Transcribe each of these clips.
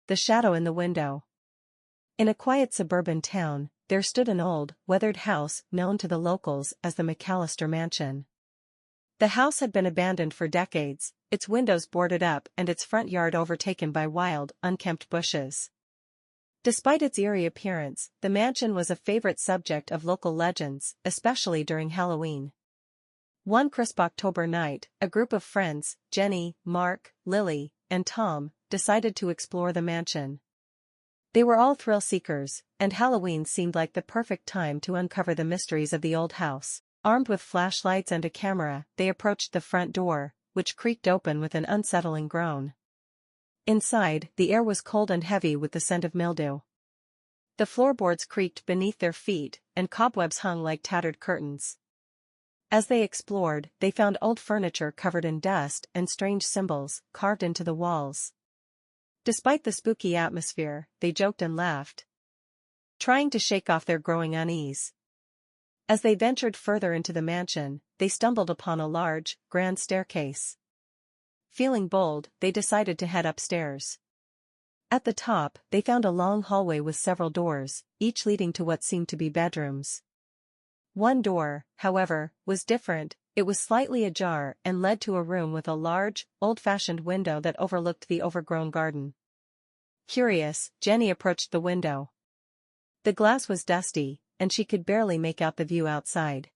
The Shadow in the Window. In a quiet suburban town, there stood an old, weathered house known to the locals as the McAllister Mansion. The house had been abandoned for decades, its windows boarded up and its front yard overtaken by wild, unkempt bushes. Despite its eerie appearance, the mansion was a favorite subject of local legends, especially during Halloween. One crisp October night, a group of friends, Jenny, Mark, Lily, and Tom, decided to explore the mansion. They were all thrill seekers, and Halloween seemed like the perfect time to uncover the mysteries of the old house. Armed with flashlights and a camera, they approached the front door, which creaked open with an unsettling groan. Inside, the air was cold and heavy with the scent of mildew. The floorboards creaked beneath their feet, and cobwebs hung like tattered curtains. As they explored, they found old furniture covered in dust and strange symbols carved into the walls. Despite the spooky atmosphere, they joked and laughed, trying to shake off their growing unease. As they ventured further into the mansion, they stumbled upon a large, grand staircase. Feeling bold, they decided to head upstairs. At the top, they found a long hallway with several doors, each leading to what seemed to be bedrooms. One door, however, was different. It was slightly ajar and led to a room with a large, old-fashioned window that overlooked the overgrown garden. Curious, Jenny approached the window. The glass was dusty, and she could barely make out the view outside.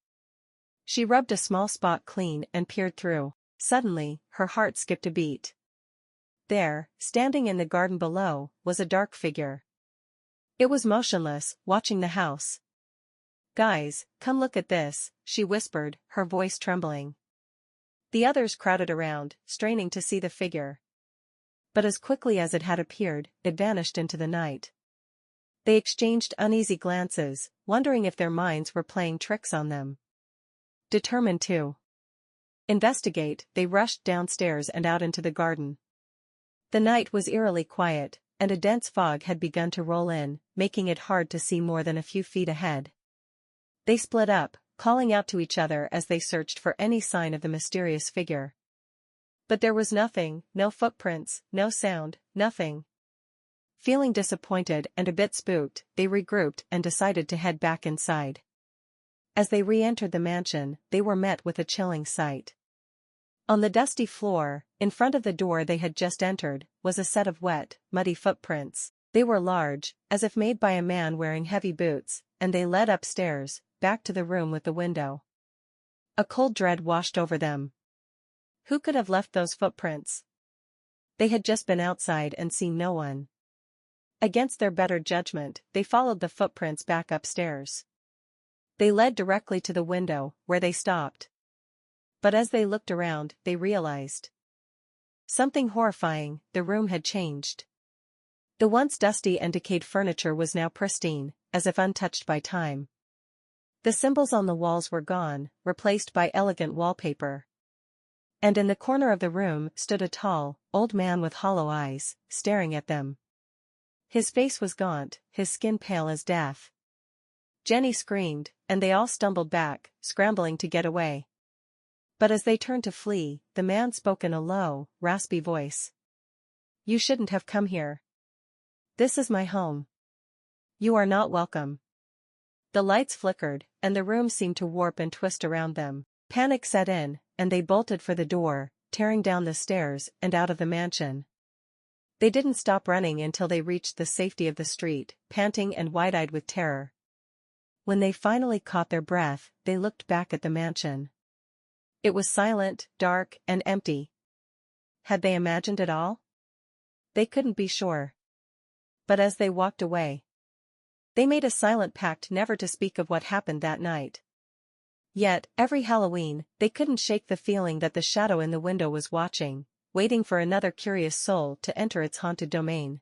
She rubbed a small spot clean and peered through. Suddenly, her heart skipped a beat. There, standing in the garden below, was a dark figure. It was motionless, watching the house. "Guys, come look at this," she whispered, her voice trembling. The others crowded around, straining to see the figure. But as quickly as it had appeared, it vanished into the night. They exchanged uneasy glances, wondering if their minds were playing tricks on them. Determined to investigate, they rushed downstairs and out into the garden. The night was eerily quiet, and a dense fog had begun to roll in, making it hard to see more than a few feet ahead. They split up, calling out to each other as they searched for any sign of the mysterious figure. But there was nothing, no footprints, no sound, nothing. Feeling disappointed and a bit spooked, they regrouped and decided to head back inside. As they re-entered the mansion, they were met with a chilling sight. On the dusty floor, in front of the door they had just entered, was a set of wet, muddy footprints. They were large, as if made by a man wearing heavy boots, and they led upstairs, back to the room with the window. A cold dread washed over them. Who could have left those footprints? They had just been outside and seen no one. Against their better judgment, they followed the footprints back upstairs. They led directly to the window, where they stopped. But as they looked around, they realized something horrifying. The room had changed. The once dusty and decayed furniture was now pristine, as if untouched by time. The symbols on the walls were gone, replaced by elegant wallpaper. And in the corner of the room stood a tall, old man with hollow eyes, staring at them. His face was gaunt, his skin pale as death. Jenny screamed, and they all stumbled back, scrambling to get away. But as they turned to flee, the man spoke in a low, raspy voice. "You shouldn't have come here. This is my home. You are not welcome." The lights flickered, and the room seemed to warp and twist around them. Panic set in, and they bolted for the door, tearing down the stairs and out of the mansion. They didn't stop running until they reached the safety of the street, panting and wide-eyed with terror. When they finally caught their breath, they looked back at the mansion. It was silent, dark, and empty. Had they imagined it all? They couldn't be sure. But as they walked away, they made a silent pact never to speak of what happened that night. Yet, every Halloween, they couldn't shake the feeling that the shadow in the window was watching, waiting for another curious soul to enter its haunted domain.